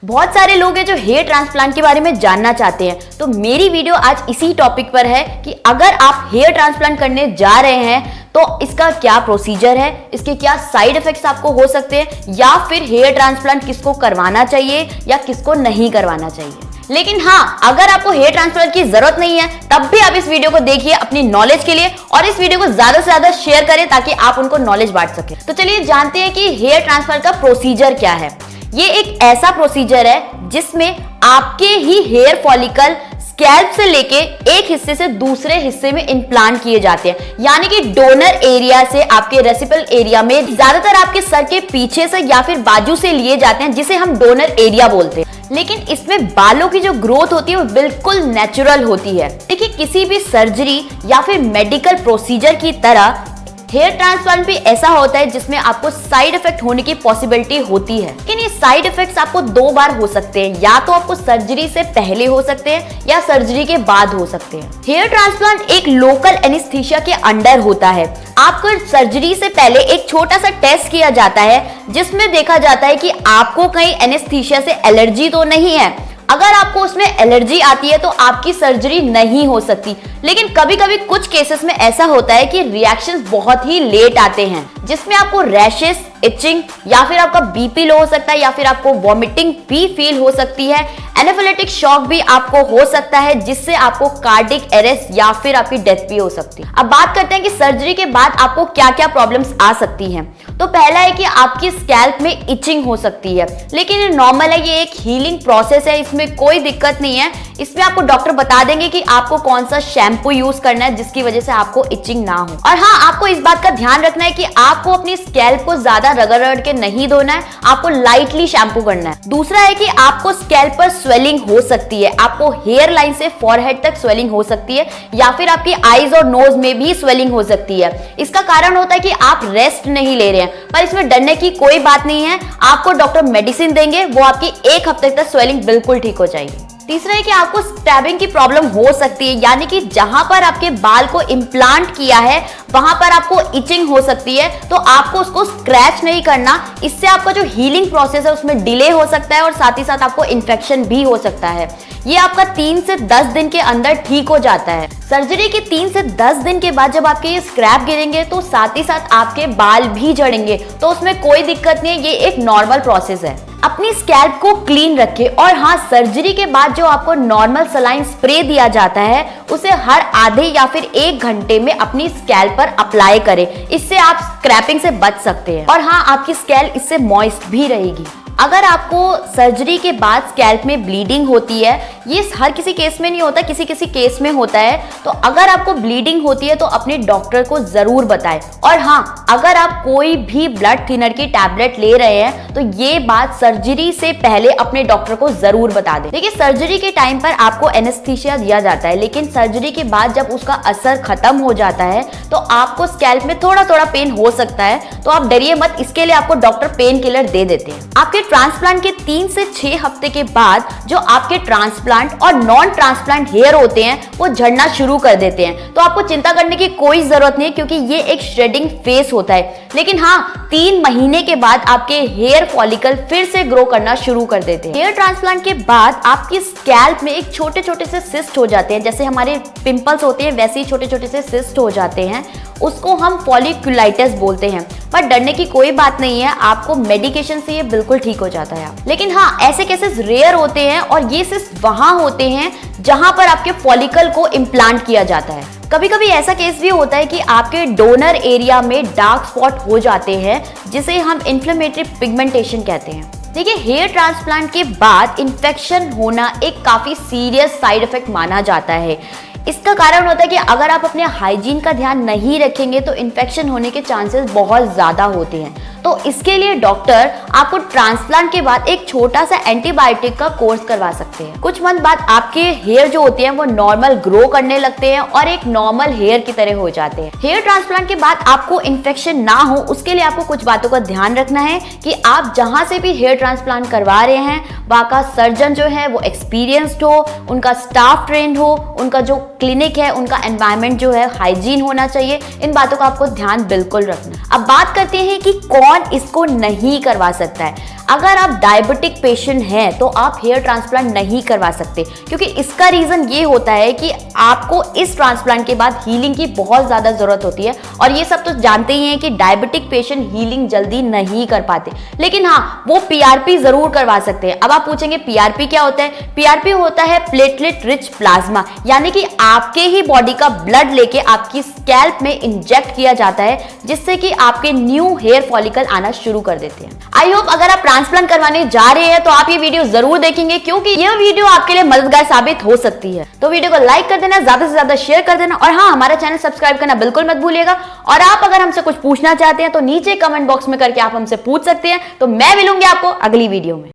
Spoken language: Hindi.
बहुत सारे लोग हैं जो हेयर ट्रांसप्लांट के बारे में जानना चाहते हैं, तो मेरी वीडियो आज इसी टॉपिक पर है कि अगर आप हेयर ट्रांसप्लांट करने जा रहे हैं तो इसका क्या प्रोसीजर है, इसके क्या साइड इफेक्ट्स आपको हो सकते हैं, या फिर हेयर ट्रांसप्लांट किसको करवाना चाहिए या किसको नहीं करवाना चाहिए। लेकिन हाँ, अगर आपको हेयर ट्रांसप्लांट की जरूरत नहीं है तब भी आप इस वीडियो को देखिए अपनी नॉलेज के लिए, और इस वीडियो को ज्यादा से ज्यादा शेयर करें ताकि आप उनको नॉलेज बांट सके। तो चलिए जानते हैं कि हेयर ट्रांसप्लांट का प्रोसीजर क्या है। ये एक ऐसा प्रोसीजर है जिसमें आपके ही हेयर फॉलिकल स्कैल्प से लेके एक हिस्से से दूसरे हिस्से में इम्प्लांट किए जाते हैं, यानी कि डोनर एरिया से आपके रेसिपल एरिया में, ज्यादातर आपके सर के पीछे से या फिर बाजू से लिए जाते हैं, जिसे हम डोनर एरिया बोलते हैं। लेकिन इसमें बालों की जो ग्रोथ होती है वो बिल्कुल नेचुरल होती है। देखिए, किसी भी सर्जरी या फिर मेडिकल प्रोसीजर की तरह हेयर ट्रांसप्लांट भी ऐसा होता है जिसमें आपको साइड इफेक्ट होने की पॉसिबिलिटी होती है। लेकिन ये साइड इफेक्ट्स आपको दो बार हो सकते हैं, या तो आपको सर्जरी से पहले हो सकते हैं या सर्जरी के बाद हो सकते हैं। हेयर ट्रांसप्लांट एक लोकल एनेस्थीसिया के अंडर होता है। आपको सर्जरी से पहले एक छोटा सा टेस्ट किया जाता है जिसमें देखा जाता है कि आपको कहीं एनेस्थीसिया से एलर्जी तो नहीं है। अगर आपको उसमें एलर्जी आती है तो आपकी सर्जरी नहीं हो सकती। लेकिन कभी कभी कुछ केसेस में ऐसा होता है कि रिएक्शंस बहुत ही लेट आते हैं, जिसमें आपको रैशेस, इचिंग, या फिर आपका बीपी लो हो सकता है, या फिर आपको वॉमिटिंग भी फील हो सकती है। एनाफिलेक्टिक शॉक भी आपको हो सकता है, जिससे आपको कार्डियक अरेस्ट या फिर आपकी डेथ भी हो सकती है। अब बात करते हैं कि सर्जरी के बाद आपको क्या क्या प्रॉब्लम्स आ सकती हैं। तो पहला है कि आपकी स्कैल्प में इचिंग हो सकती है, लेकिन ये नॉर्मल है, ये एक हीलिंग प्रोसेस है, इसमें कोई दिक्कत नहीं है। इसमें आपको डॉक्टर बता देंगे कि आपको कौन सा शैम्पू यूज करना है जिसकी वजह से आपको इचिंग ना हो। और हाँ, आपको इस बात का ध्यान रखना है कि आपको अपनी स्कैल्प को ज्यादा रगड़ के नहीं धोना है, आपको लाइटली शैम्पू करना है। दूसरा है कि आपको स्कैल्प पर स्वेलिंग हो सकती है, आपको हेयर लाइन से फॉरहेड तक स्वेलिंग हो सकती है, या फिर आपकी आईज और नोज में भी स्वेलिंग हो सकती है। इसका कारण होता है कि आप रेस्ट नहीं ले रहे हैं, पर इसमें डरने की कोई बात नहीं है। आपको डॉक्टर मेडिसिन देंगे, वो आपकी एक हफ्ते तक स्वेलिंग बिल्कुल ठीक हो जाएगी। तीसरा है कि आपको स्टैबिंग की प्रॉब्लम हो सकती है, यानी कि जहां पर आपके बाल को इम्प्लांट किया है वहां पर आपको इचिंग हो सकती है, तो आपको उसको स्क्रैच नहीं करना। इससे आपका जो हीलिंग प्रोसेस है उसमें डिले हो सकता है, और साथ ही साथ आपको इन्फेक्शन भी हो सकता है। ये आपका 3 से 10 दिन के अंदर ठीक हो जाता है। सर्जरी के 3 से 10 दिन के बाद जब आपके ये स्क्रैप गिरेंगे तो साथ ही साथ आपके बाल भी झड़ेंगे, तो उसमें कोई दिक्कत नहीं है, ये एक नॉर्मल प्रोसेस है। अपनी स्कैल्प को क्लीन रखें, और हाँ, सर्जरी के बाद जो आपको नॉर्मल सलाइन स्प्रे दिया जाता है उसे हर आधे या फिर 1 घंटे में अपनी स्कैल्प पर अप्लाई करें। इससे आप स्क्रैपिंग से बच सकते हैं, और हाँ, आपकी स्कैल्प इससे मॉइस्ट भी रहेगी। अगर आपको सर्जरी के बाद स्कैल्प में ब्लीडिंग होती है, ये हर किसी केस में नहीं होता, किसी किसी केस में होता है, तो अगर आपको ब्लीडिंग होती है तो अपने डॉक्टर को जरूर बताएं। और हाँ, अगर आप कोई भी ब्लड थिनर की टैबलेट ले रहे हैं तो ये बात सर्जरी से पहले अपने डॉक्टर को जरूर बता दें। देखिए, सर्जरी के टाइम पर आपको एनेस्थीसिया दिया जाता है, लेकिन सर्जरी के बाद जब उसका असर खत्म हो जाता है तो आपको स्कैल्प में थोड़ा थोड़ा पेन हो सकता है, तो आप डरिए मत, इसके लिए आपको डॉक्टर पेन किलर दे देते हैं। आपके ट्रांसप्लांट के 3 से 6 हफ्ते के बाद जो आपके ट्रांसप्लांट और नॉन ट्रांसप्लांट हेयर होते हैं वो झड़ना शुरू कर देते हैं, तो आपको चिंता करने की कोई जरूरत नहीं है, क्योंकि ये एक श्रेडिंग फेस होता है। लेकिन हाँ, 3 महीने के बाद आपके हेयर फॉलिकल फिर से ग्रो करना शुरू कर देते हैं। हेयर ट्रांसप्लांट के बाद आपकी स्कैल्प में एक छोटे छोटे से सिस्ट हो जाते हैं, जैसे हमारे पिंपल्स होते हैं वैसे ही छोटे छोटे से सिस्ट हो जाते हैं, उसको हम फॉलिकुलाइटिस बोलते हैं। पर डरने की कोई बात नहीं है, आपको मेडिकेशन से ये बिल्कुल ठीक हो जाता है। लेकिन हाँ, ऐसे केसेस रेयर होते हैं, और ये सिर्फ वहां होते हैं जहां पर आपके फॉलिकल को इम्प्लांट किया जाता है। कभी कभी ऐसा केस भी होता है कि आपके डोनर एरिया में डार्क स्पॉट हो जाते हैं, जिसे हम इन्फ्लेमेटरी पिगमेंटेशन कहते हैं। देखिए, हेयर ट्रांसप्लांट के बाद इन्फेक्शन होना एक काफी सीरियस साइड इफेक्ट माना जाता है। इसका कारण होता है कि अगर आप अपने हाइजीन का ध्यान नहीं रखेंगे तो इन्फेक्शन होने के चांसेस बहुत ज्यादा होते हैं। तो इसके लिए डॉक्टर आपको ट्रांसप्लांट के बाद एक छोटा सा एंटीबायोटिक का कोर्स करवा सकते हैं। कुछ मंथ बाद आपके हेयर जो होते हैं वो नॉर्मल ग्रो करने लगते हैं और एक नॉर्मल हेयर की तरह हो जाते हैं। हेयर ट्रांसप्लांट के बाद आपको इन्फेक्शन ना हो, उसके लिए आपको कुछ बातों का ध्यान रखना है कि आप जहां से भी हेयर ट्रांसप्लांट करवा रहे हैं वहां का सर्जन जो है वो एक्सपीरियंस्ड हो, उनका स्टाफ ट्रेंड हो, उनका जो क्लिनिक है उनका एनवायरनमेंट जो है हाइजीन होना चाहिए। इन बातों का आपको ध्यान बिल्कुल रखना। अब बात करते हैं कि कौन इसको नहीं करवा सकता है। अगर आप डायबिटिक पेशेंट हैं तो आप हेयर ट्रांसप्लांट नहीं करवा सकते, क्योंकि इसका रीजन ये होता है कि आपको इस ट्रांसप्लांट के बाद हीलिंग की बहुत ज्यादा जरूरत होती है। और ये सब तो जानते ही हैं कि डायबिटिक पेशेंट हीलिंग जल्दी नहीं कर पाते, लेकिन हाँ वो पीआरपी जरूर करवा सकते हैं। अब आप पूछेंगे पीआरपी क्या होता है? पीआरपी होता है प्लेटलेट रिच प्लाज्मा, यानी कि आपके ही बॉडी का ब्लड लेके आपकी स्कैल्प में इंजेक्ट किया जाता है, जिससे कि आपके न्यू हेयर फॉलिकल आना शुरू कर देते हैं। आई होप अगर आप ट्रांसप्लांट करवाने जा रहे हैं तो आप ये वीडियो जरूर देखेंगे, क्योंकि यह वीडियो आपके लिए मददगार साबित हो सकती है। तो वीडियो को लाइक कर देना, ज्यादा से ज्यादा शेयर कर देना, और हाँ, हमारा चैनल सब्सक्राइब करना बिल्कुल मत भूलिएगा। और आप अगर हमसे कुछ पूछना चाहते हैं तो नीचे कमेंट बॉक्स में करके आप हमसे पूछ सकते हैं। तो मैं मिलूंगी आपको अगली वीडियो में।